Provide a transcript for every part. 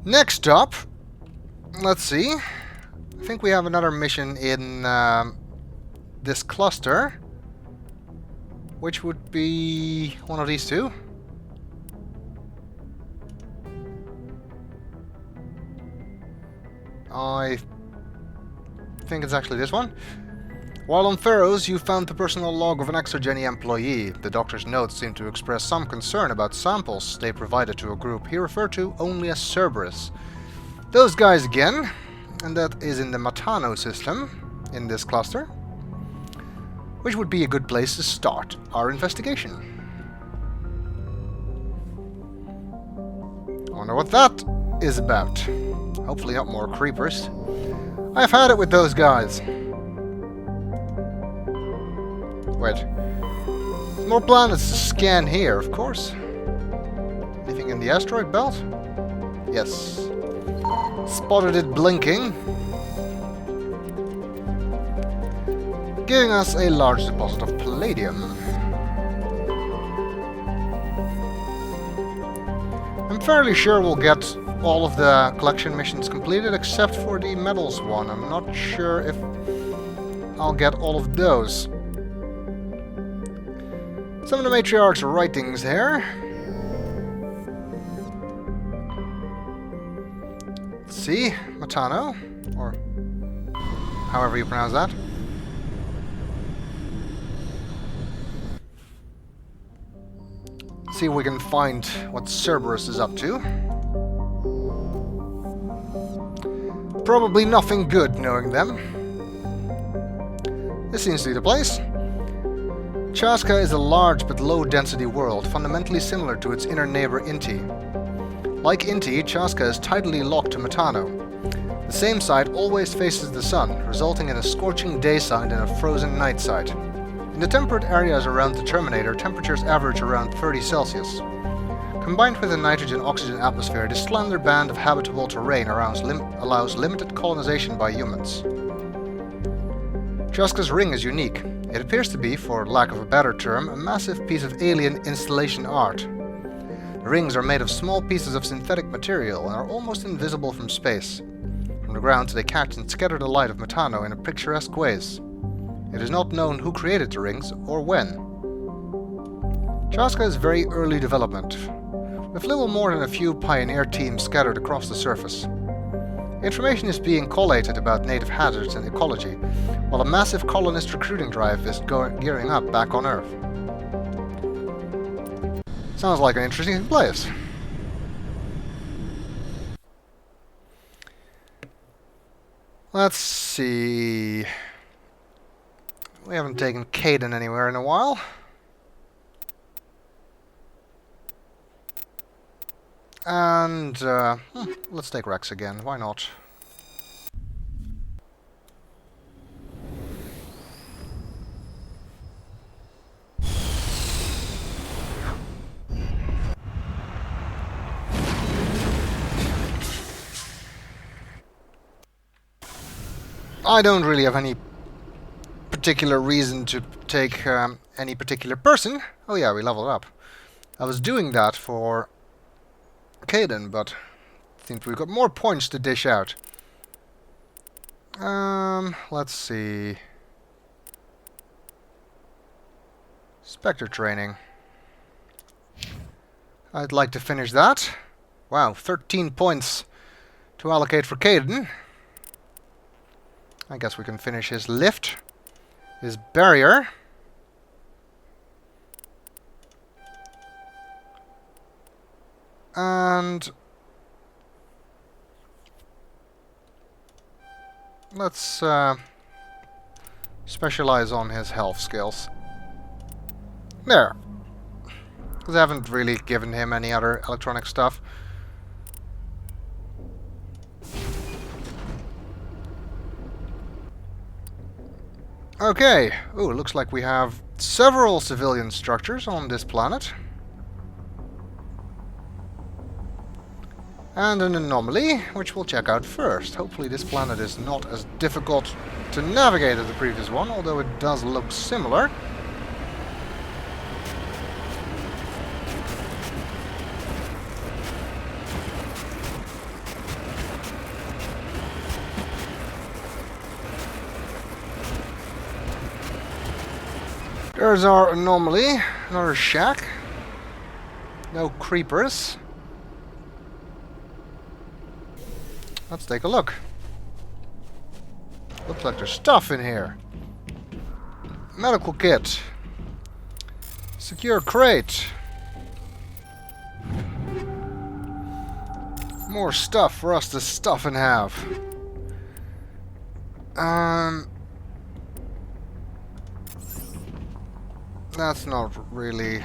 Next up, let's see. I think we have another mission in this cluster, which would be one of these two. I think it's actually this one. While on Feros, you found the personal log of an Exogeny employee. The doctor's notes seem to express some concern about samples they provided to a group he referred to only as Cerberus. Those guys again, and that is in the Matano system, in this cluster, which would be a good place to start our investigation. I wonder what that is about. Hopefully not more creepers. I've had it with those guys. Wait. More planets to scan here, of course. Anything in the asteroid belt? Yes. Spotted it blinking. Giving us a large deposit of palladium. I'm fairly sure we'll get all of the collection missions completed except for the metals one. I'm not sure if I'll get all of those. Some of the matriarch's writings here. Let's see, Matano, or however you pronounce that. See if we can find what Cerberus is up to. Probably nothing good, knowing them. This seems to be the place. Chaska is a large but low-density world, fundamentally similar to its inner neighbor Inti. Like Inti, Chaska is tidally locked to Matano. The same side always faces the sun, resulting in a scorching day side and a frozen night side. In the temperate areas around the Terminator, temperatures average around 30 Celsius. Combined with a nitrogen-oxygen atmosphere, this slender band of habitable terrain allows limited colonization by humans. Chaska's ring is unique. It appears to be, for lack of a better term, a massive piece of alien installation art. The rings are made of small pieces of synthetic material and are almost invisible from space. From the ground, they catch and scatter the light of Matano in a picturesque ways. It is not known who created the rings or when. Chaska is very early development, with little more than a few pioneer teams scattered across the surface. Information is being collated about native hazards and ecology, while a massive colonist recruiting drive is gearing up back on Earth. Sounds like an interesting place. Let's see. We haven't taken Caden anywhere in a while. And let's take Rex again. Why not? I don't really have any particular reason to take any particular person. Oh yeah, we leveled up. I was doing that for Caden, but I think we've got more points to dish out. Let's see. Spectre training. I'd like to finish that. Wow, 13 points to allocate for Caden. I guess we can finish his lift, his barrier. And let's specialize on his health skills. There. Because I haven't really given him any other electronic stuff. Okay. Ooh, looks like we have several civilian structures on this planet. And an anomaly, which we'll check out first. Hopefully this planet is not as difficult to navigate as the previous one, although it does look similar. There's our anomaly. Another shack. No creepers. Let's take a look. Looks like there's stuff in here. Medical kit. Secure crate. More stuff for us to stuff and have. That's not really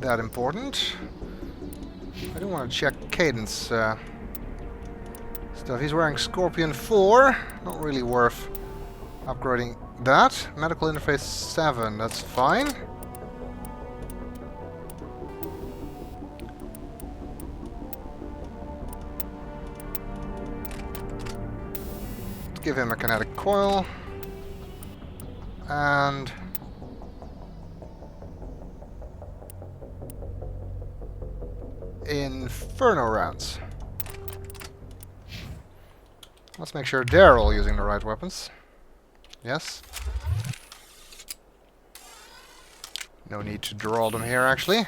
that important. I do want to check Cadence stuff. He's wearing Scorpion 4. Not really worth upgrading that. Medical interface 7. That's fine. Let's give him a kinetic coil. And Inferno rounds. Let's make sure they're all using the right weapons. Yes. No need to draw them here, actually.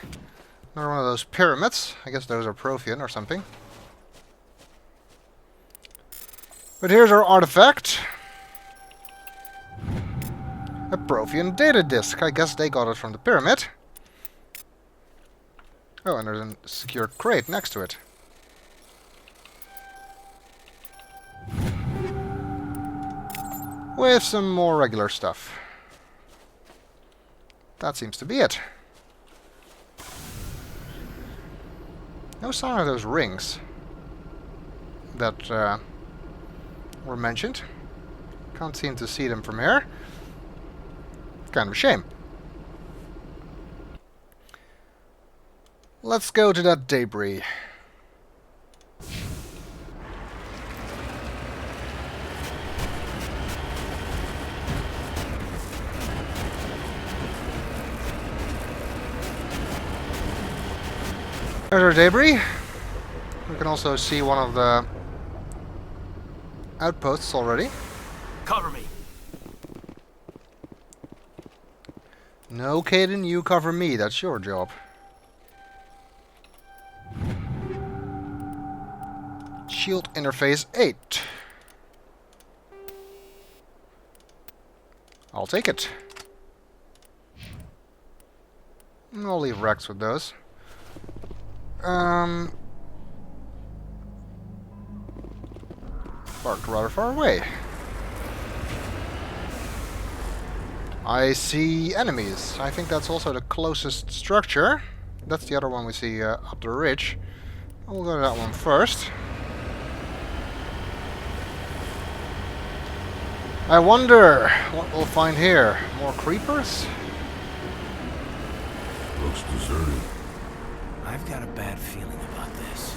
Another one of those pyramids. I guess those are Prothean or something. But here's our artifact. A Prothean data disk. I guess they got it from the pyramid. Oh, and there's a secure crate next to it. With some more regular stuff. That seems to be it. No sign of those rings that were mentioned. Can't seem to see them from here. Kind of a shame. Let's go to that debris. There's our debris. We can also see one of the outposts already. Cover me. No, Caden, you cover me. That's your job. Shield interface 8. I'll take it. I'll leave Rex with those. Parked rather far away. I see enemies. I think that's also the closest structure. That's the other one we see up the ridge. We'll go to that one first. I wonder what we'll find here. More creepers? Looks deserted. I've got a bad feeling about this.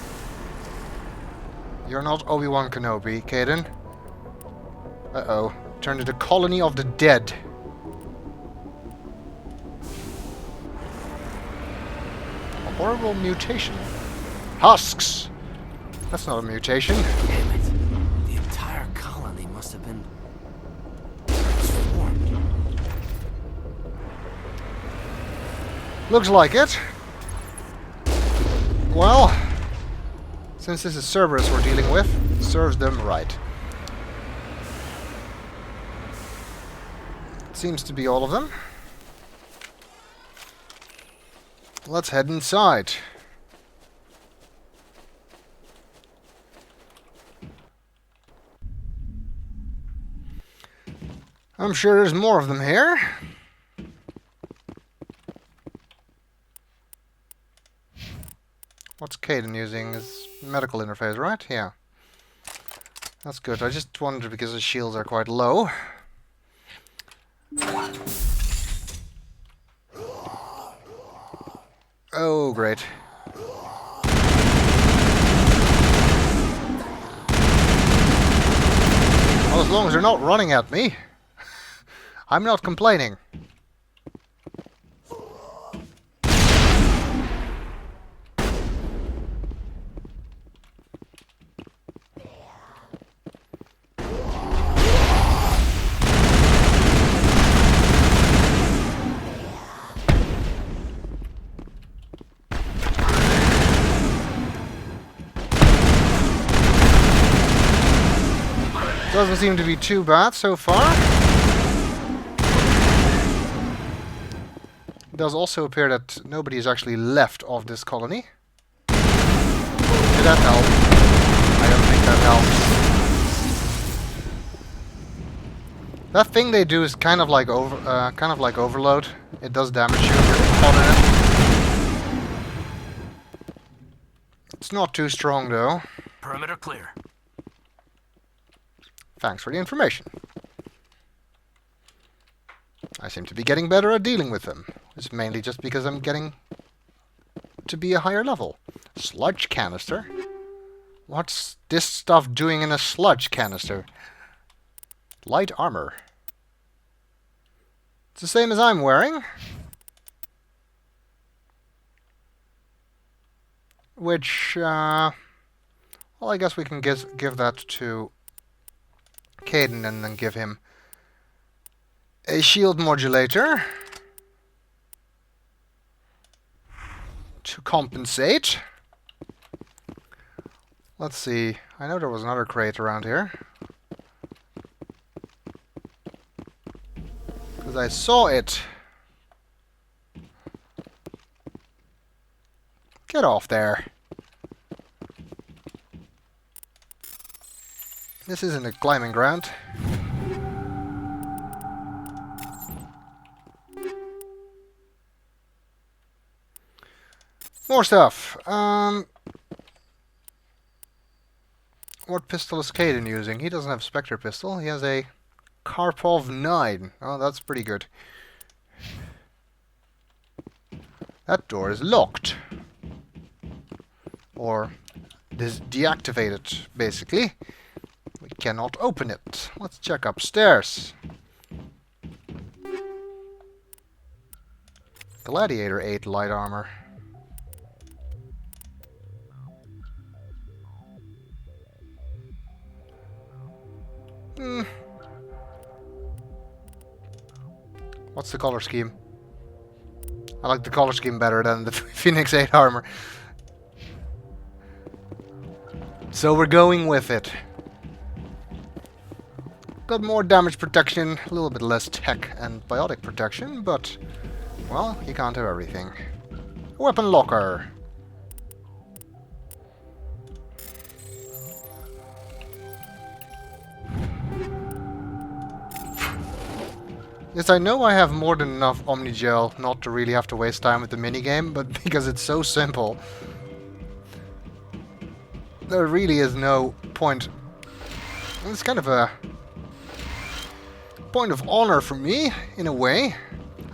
You're not Obi-Wan Kenobi, Caden. Uh-oh. Turned into Colony of the Dead. A horrible mutation. Husks! That's not a mutation. Damn it. The entire colony must have been transformed. Looks like it. Well, since this is Cerberus we're dealing with, serves them right. Seems to be all of them. Let's head inside. I'm sure there's more of them here. What's Caden using? His medical interface, right? Yeah. That's good. I just wondered because his shields are quite low. Oh, great. Well, as long as they're not running at me, I'm not complaining. Doesn't seem to be too bad so far. It does also appear that nobody is actually left of this colony. Did that help? I don't think that helps. That thing they do is kind of like overload. It does damage you if you're caught in it. It's not too strong though. Perimeter clear. Thanks for the information. I seem to be getting better at dealing with them. It's mainly just because I'm getting to be a higher level. Sludge canister? What's this stuff doing in a sludge canister? Light armor. It's the same as I'm wearing. Which, well, I guess we can give that to Caden and then give him a shield modulator to compensate. Let's see. I know there was another crate around here. Because I saw it. Get off there. This isn't a climbing ground. More stuff. What pistol is Caden using? He doesn't have a Spectre pistol. He has a Karpov 9. Oh, that's pretty good. That door is locked. Or deactivated, basically. We cannot open it. Let's check upstairs. Gladiator 8 light armor. What's the color scheme? I like the color scheme better than the Phoenix 8 armor. So we're going with it. Got more damage protection, a little bit less tech and biotic protection, but, well, you can't have everything. Weapon locker. Yes, I know I have more than enough Omnigel not to really have to waste time with the minigame, but because it's so simple, there really is no point. It's kind of a point of honor for me, in a way.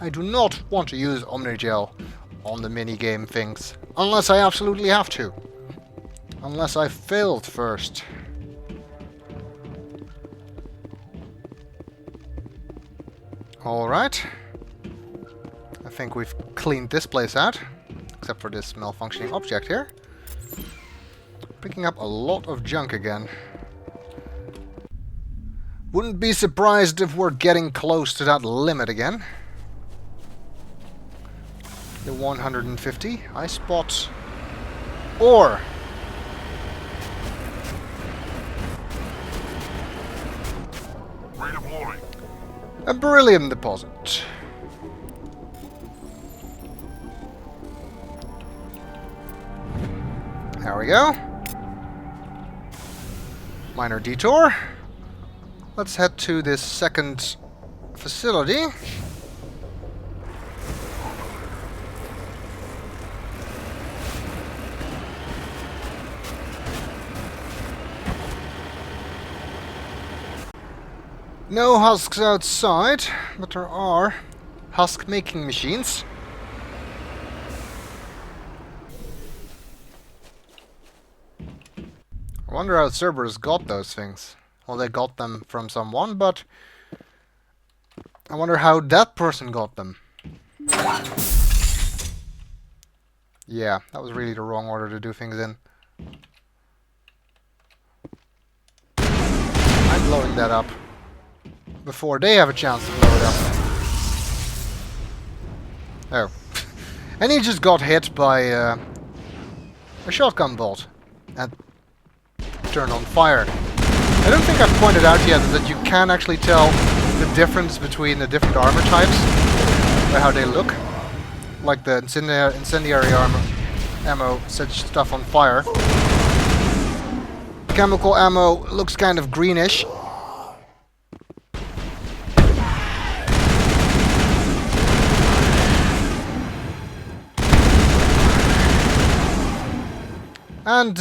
I do not want to use Omnigel on the minigame things, unless I absolutely have to. Unless I failed first. Alright. I think we've cleaned this place out, except for this malfunctioning object here. Picking up a lot of junk again. Wouldn't be surprised if we're getting close to that limit again. The 150. I spot ore. A beryllium deposit. There we go. Minor detour. Let's head to this second facility. No husks outside, but there are husk making machines. I wonder how Cerberus got those things. Well, they got them from someone, but I wonder how that person got them. Yeah, that was really the wrong order to do things in. I'm blowing that up before they have a chance to blow it up. Oh. And he just got hit by a shotgun bolt and turned on fire. I don't think I've pointed out yet that you can actually tell the difference between the different armor types by how they look. Like the incendiary ammo sets stuff on fire. Chemical ammo looks kind of greenish. And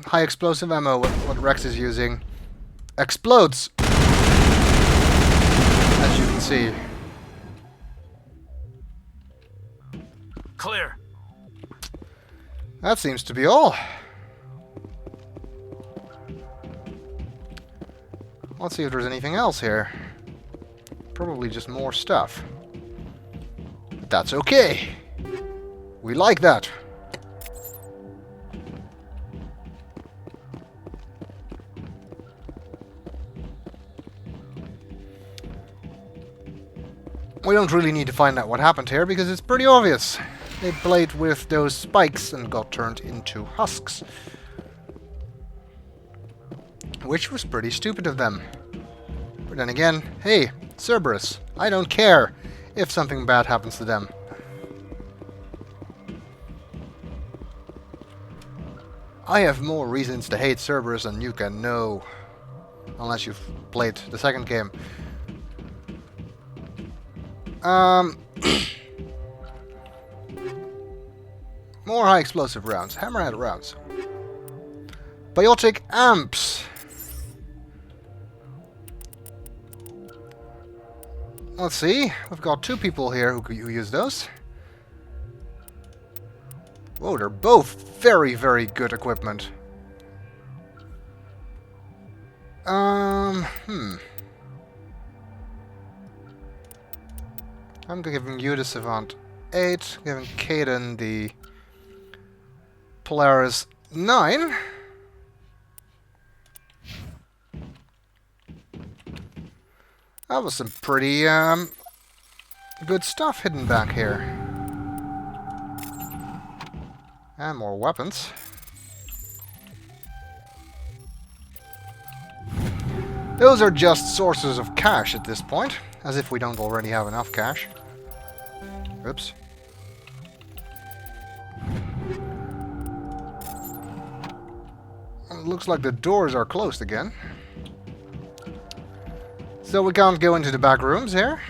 high explosive ammo, what Rex is using, explodes, as you can see. Clear. That seems to be all. Let's see if there's anything else here. Probably just more stuff. But that's okay. We like that. We don't really need to find out what happened here, because it's pretty obvious. They played with those spikes and got turned into husks. Which was pretty stupid of them. But then again, hey, Cerberus, I don't care if something bad happens to them. I have more reasons to hate Cerberus than you can know. Unless you've played the second game. More high explosive rounds, hammerhead rounds. Biotic amps. Let's see, we've got two people here who use those. Whoa, they're both very, very good equipment. I'm giving you the Savant 8, giving Caden the Polaris 9. That was some pretty good stuff hidden back here. And more weapons. Those are just sources of cash at this point, as if we don't already have enough cash. Oops. It looks like the doors are closed again. So we can't go into the back rooms here.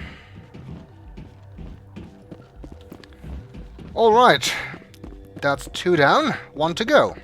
Alright. That's 2 down, 1 to go.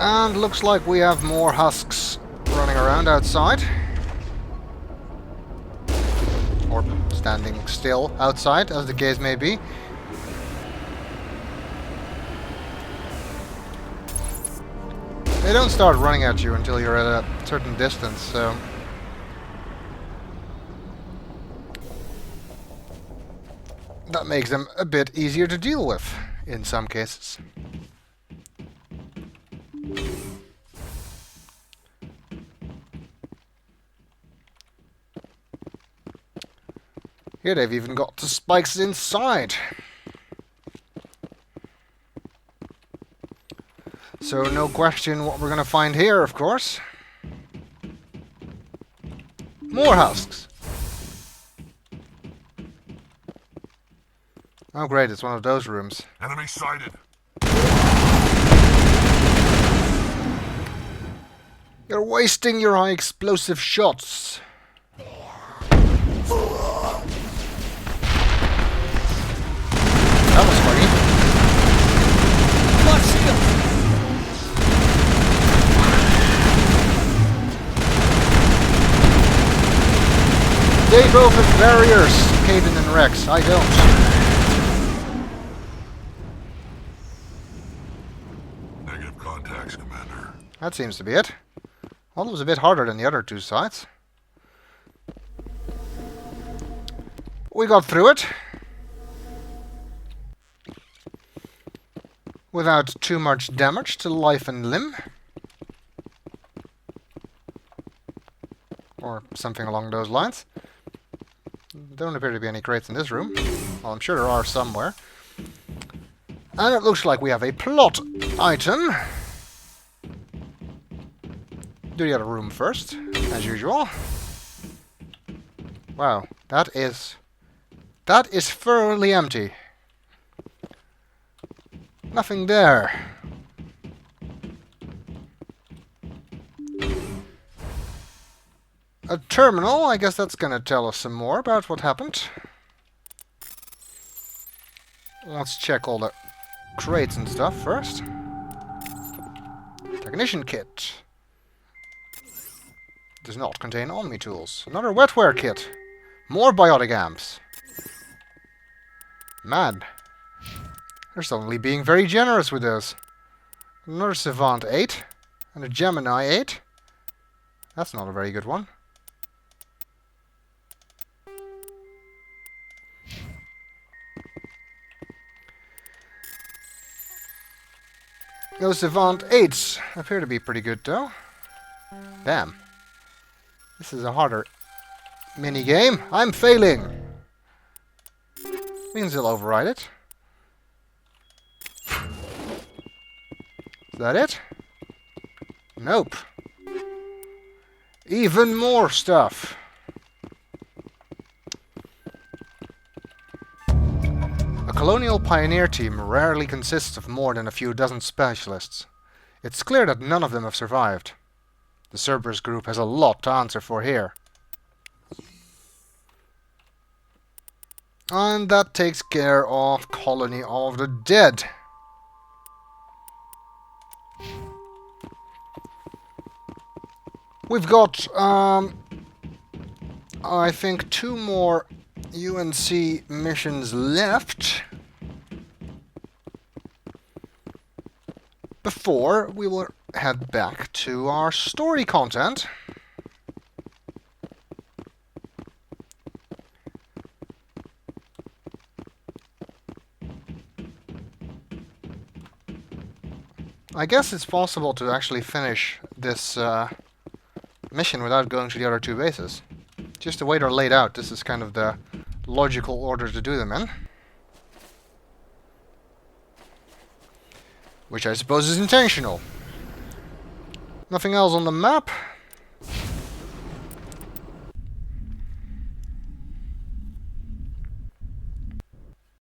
And looks like we have more husks running around outside. Or standing still outside, as the case may be. They don't start running at you until you're at a certain distance, so... that makes them a bit easier to deal with, in some cases. Here they've even got the spikes inside. So no question what we're gonna find here, of course. More husks. Oh great, it's one of those rooms. Enemy sighted. You're wasting your high explosive shots. That was funny. Blood shield! They both have barriers, Caden and Rex. I don't. Negative contacts, Commander. That seems to be it. Well, it was a bit harder than the other two sides. We got through it. without too much damage to life and limb. Or something along those lines. Don't appear to be any crates in this room. Well, I'm sure there are somewhere. And it looks like we have a plot item. Do the other room first, as usual. Wow, that is thoroughly empty. Nothing there. A terminal, I guess that's gonna tell us some more about what happened. Let's check all the crates and stuff first. Technician kit. Does not contain Omni tools. Another wetware kit. More biotic amps. Man. They're suddenly being very generous with those. Another Savant 8. And a Gemini 8. That's not a very good one. Those Savant 8s appear to be pretty good, though. Damn. This is a harder mini-game. I'm failing! Means they'll override it. Is that it? Nope. Even more stuff. A colonial pioneer team rarely consists of more than a few dozen specialists. It's clear that none of them have survived. The Cerberus group has a lot to answer for here. And that takes care of Colony of the Dead. We've got, I think 2 more UNC missions left before we will head back to our story content. I guess it's possible to actually finish this mission without going to the other 2 bases. Just the way they're laid out, this is kind of the logical order to do them in. Which I suppose is intentional. Nothing else on the map.